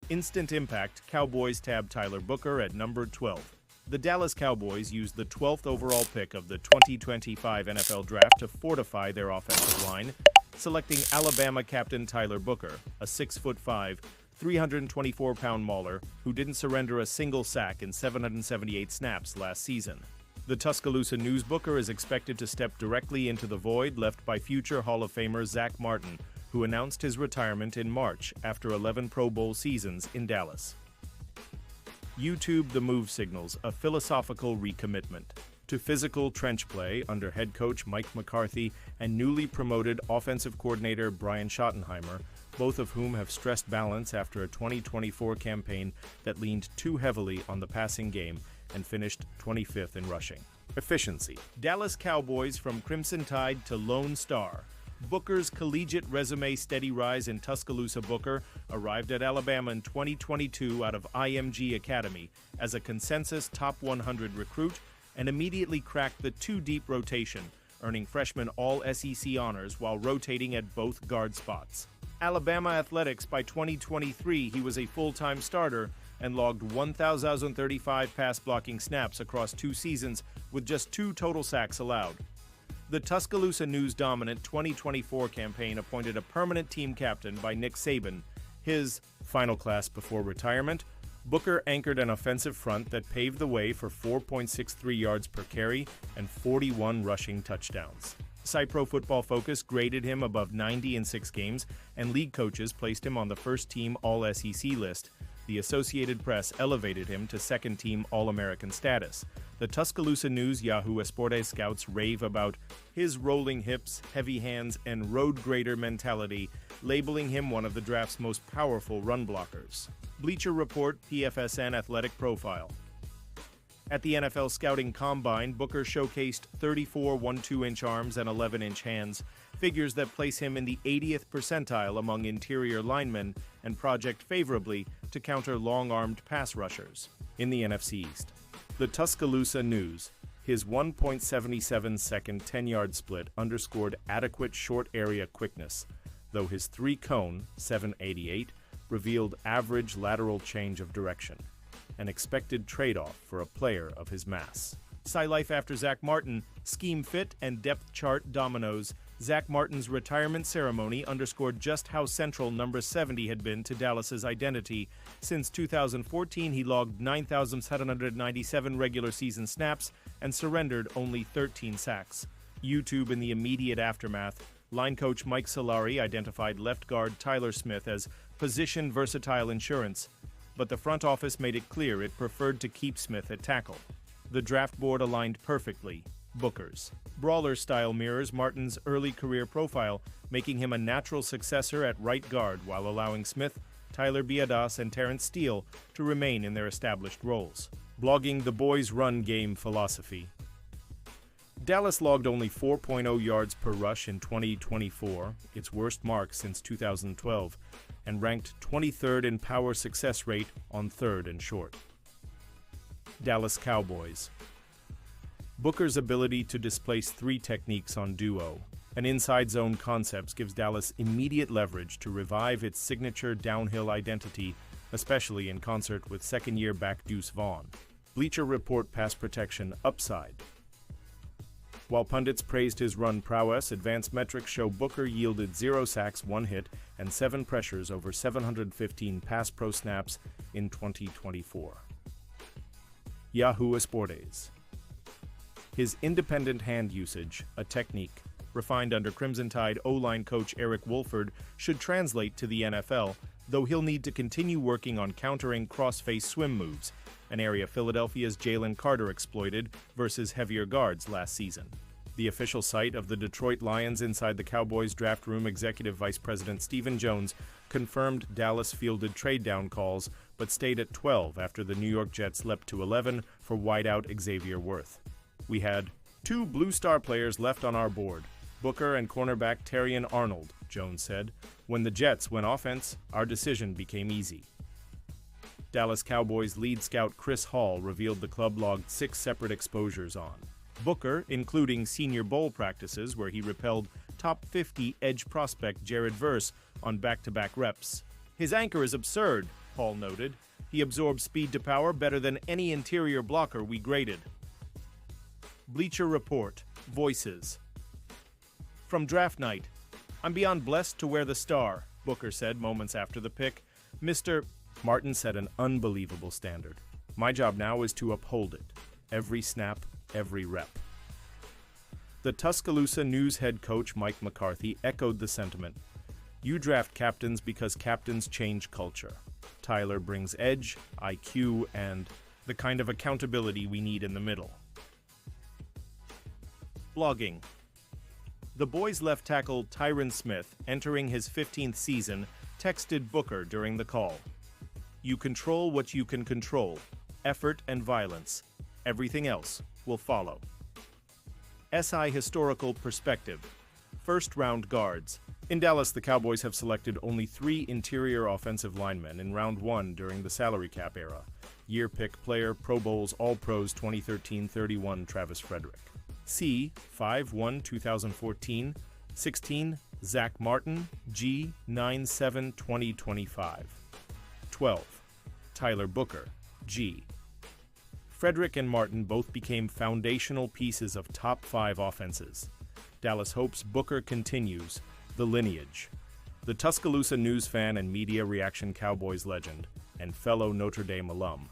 Instant impact, Cowboys tab Tyler Booker at number 12. The Dallas Cowboys used the 12th overall pick of the 2025 NFL Draft to fortify their offensive line, selecting Alabama captain Tyler Booker, a 6'5", 324-pound mauler who didn't surrender a single sack in 778 snaps last season. The Tuscaloosa News Booker is expected to step directly into the void left by future Hall of Famer Zach Martin, who announced his retirement in March after 11 Pro Bowl seasons in Dallas. YouTube the move signals a philosophical recommitment to physical trench play under head coach Mike McCarthy and newly promoted offensive coordinator Brian Schottenheimer, both of whom have stressed balance after a 2024 campaign that leaned too heavily on the passing game and finished 25th in rushing. Efficiency. Dallas Cowboys from Crimson Tide to Lone Star. Booker's collegiate resume steady rise in Tuscaloosa. Booker arrived at Alabama in 2022 out of IMG Academy as a consensus top 100 recruit and immediately cracked the two-deep rotation, earning freshman All-SEC honors while rotating at both guard spots. Alabama Athletics by 2023, he was a full-time starter and logged 1,035 pass-blocking snaps across 2 seasons with just 2 total sacks allowed. The Tuscaloosa News dominant 2024 campaign appointed a permanent team captain by Nick Saban. His final class before retirement, Booker anchored an offensive front that paved the way for 4.63 yards per carry and 41 rushing touchdowns. Pro Football Focus graded him above 90 in 6 games, and league coaches placed him on the first-team All-SEC list. The Associated Press elevated him to second-team All-American status. The Tuscaloosa News Yahoo Esportes scouts rave about his rolling hips, heavy hands, and road grader mentality, labeling him one of the draft's most powerful run blockers. Bleacher Report PFSN Athletic Profile. At the NFL Scouting Combine, Booker showcased 34 1-2-inch arms and 11-inch hands, figures that place him in the 80th percentile among interior linemen and project favorably to counter long-armed pass rushers. In the NFC East, the Tuscaloosa News, his 1.77-second 10-yard split underscored adequate short area quickness, though his 3-cone 788 revealed average lateral change of direction, an expected trade-off for a player of his mass. Life after Zach Martin, scheme fit and depth chart dominoes. Zach Martin's retirement ceremony underscored just how central number 70 had been to Dallas's identity. Since 2014, he logged 9,797 regular season snaps and surrendered only 13 sacks. YouTube in the immediate aftermath, line coach Mike Solari identified left guard Tyler Smith as position versatile insurance, but the front office made it clear it preferred to keep Smith at tackle. The draft board aligned perfectly. Booker's brawler style mirrors Martin's early career profile, making him a natural successor at right guard while allowing Smith, Tyler Biadasz, and Terrence Steele to remain in their established roles. Blogging the boys' run game philosophy. Dallas logged only 4.0 yards per rush in 2024, its worst mark since 2012, and ranked 23rd in power success rate on third and short. Dallas Cowboys. Booker's ability to displace 3 techniques on duo and inside zone concepts gives Dallas immediate leverage to revive its signature downhill identity, especially in concert with second-year back Deuce Vaughn. Bleacher Report pass protection upside. While pundits praised his run prowess, advanced metrics show Booker yielded 0 sacks, 1 hit, and 7 pressures over 715 pass pro snaps in 2024. Yahoo Esportes. His independent hand usage, a technique refined under Crimson Tide O-line coach Eric Wolford, should translate to the NFL, though he'll need to continue working on countering cross-face swim moves, an area Philadelphia's Jalen Carter exploited versus heavier guards last season. The official site of the Detroit Lions inside the Cowboys draft room, Executive Vice President Stephen Jones confirmed Dallas fielded trade-down calls, but stayed at 12 after the New York Jets leapt to 11 for wideout Xavier Worth. We had 2 Blue Star players left on our board, Booker and cornerback Terrion Arnold, Jones said. When the Jets went offense, our decision became easy. Dallas Cowboys lead scout Chris Hall revealed the club logged 6 separate exposures on Booker, including Senior Bowl practices where he repelled top 50 edge prospect Jared Verse on back-to-back reps. His anchor is absurd, Paul noted. He absorbs speed to power better than any interior blocker we graded. Bleacher Report. Voices. From draft night. I'm beyond blessed to wear the star, Booker said moments after the pick. Mr. Martin set an unbelievable standard. My job now is to uphold it. Every snap, every rep. The Tuscaloosa News head coach Mike McCarthy echoed the sentiment. You draft captains because captains change culture. Tyler brings edge, IQ, and the kind of accountability we need in the middle. Blogging. The Boys left tackle Tyron Smith, entering his 15th season, texted Booker during the call. You control what you can control. Effort and violence. Everything else will follow. SI Historical Perspective. First-round guards. In Dallas, the Cowboys have selected only 3 interior offensive linemen in round 1 during the salary cap era. Year pick player, Pro Bowls, All-Pros 2013-31 Travis Frederick. C. 5-1 2014. 16. Zach Martin. G. 9-7 2025. 12. Tyler Booker. G. Frederick and Martin both became foundational pieces of top 5 offenses. Dallas hopes Booker continues the lineage. The Tuscaloosa News fan and media reaction Cowboys legend and fellow Notre Dame alum,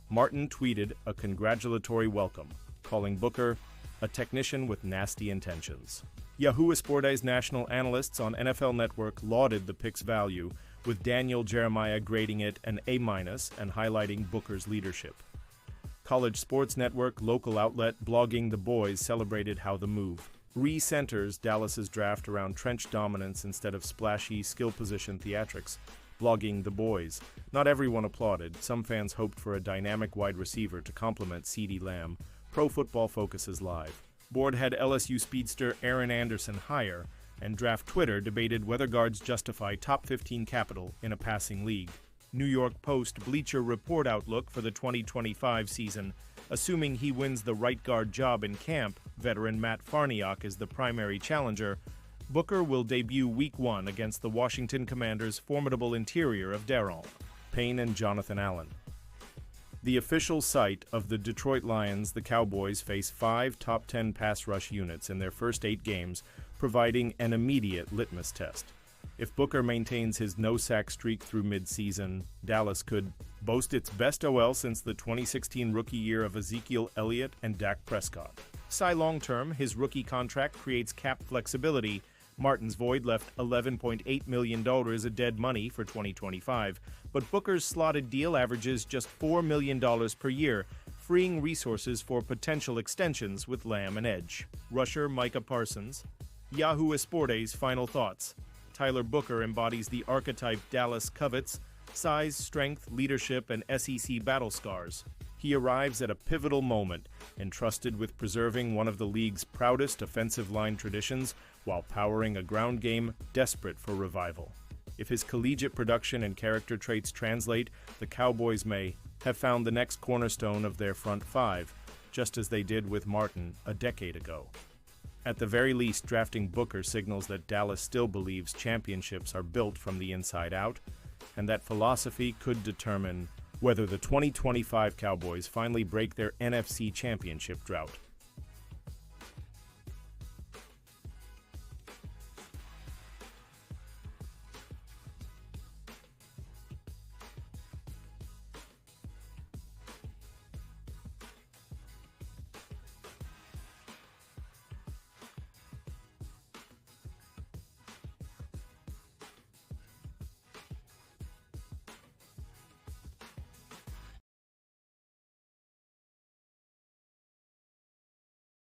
Martin tweeted a congratulatory welcome, calling Booker a technician with nasty intentions. Yahoo Sports national analysts on NFL Network lauded the pick's value, with Daniel Jeremiah grading it an A- and highlighting Booker's leadership. College Sports Network local outlet Blogging the Boys celebrated how the move re-centers Dallas's draft around trench dominance instead of splashy skill position theatrics. Blogging the Boys. Not everyone applauded. Some fans hoped for a dynamic wide receiver to complement CeeDee Lamb. Pro Football Focus Live. Board had LSU speedster Aaron Anderson higher, and Draft Twitter debated whether guards justify top 15 capital in a passing league. New York Post Bleacher Report outlook for the 2025 season. Assuming he wins the right guard job in camp, veteran Matt Farniok is the primary challenger. Booker will debut Week 1 against the Washington Commanders' formidable interior of Daron, Payne, and Jonathan Allen. The official site of the Detroit Lions, the Cowboys face 5 top 10 pass rush units in their first 8 games, providing an immediate litmus test. If Booker maintains his no-sack streak through mid-season, Dallas could boast its best OL since the 2016 rookie year of Ezekiel Elliott and Dak Prescott. Long-term, his rookie contract creates cap flexibility. Martin's void left $11.8 million of dead money for 2025, but Booker's slotted deal averages just $4 million per year, freeing resources for potential extensions with Lamb and Edge. Rusher Micah Parsons. Yahoo Sports final thoughts. Tyler Booker embodies the archetype Dallas covets: size, strength, leadership, and SEC battle scars. He arrives at a pivotal moment, entrusted with preserving one of the league's proudest offensive line traditions while powering a ground game desperate for revival. If his collegiate production and character traits translate, the Cowboys may have found the next cornerstone of their front 5, just as they did with Martin a decade ago. At the very least, drafting Booker signals that Dallas still believes championships are built from the inside out, and that philosophy could determine whether the 2025 Cowboys finally break their NFC championship drought.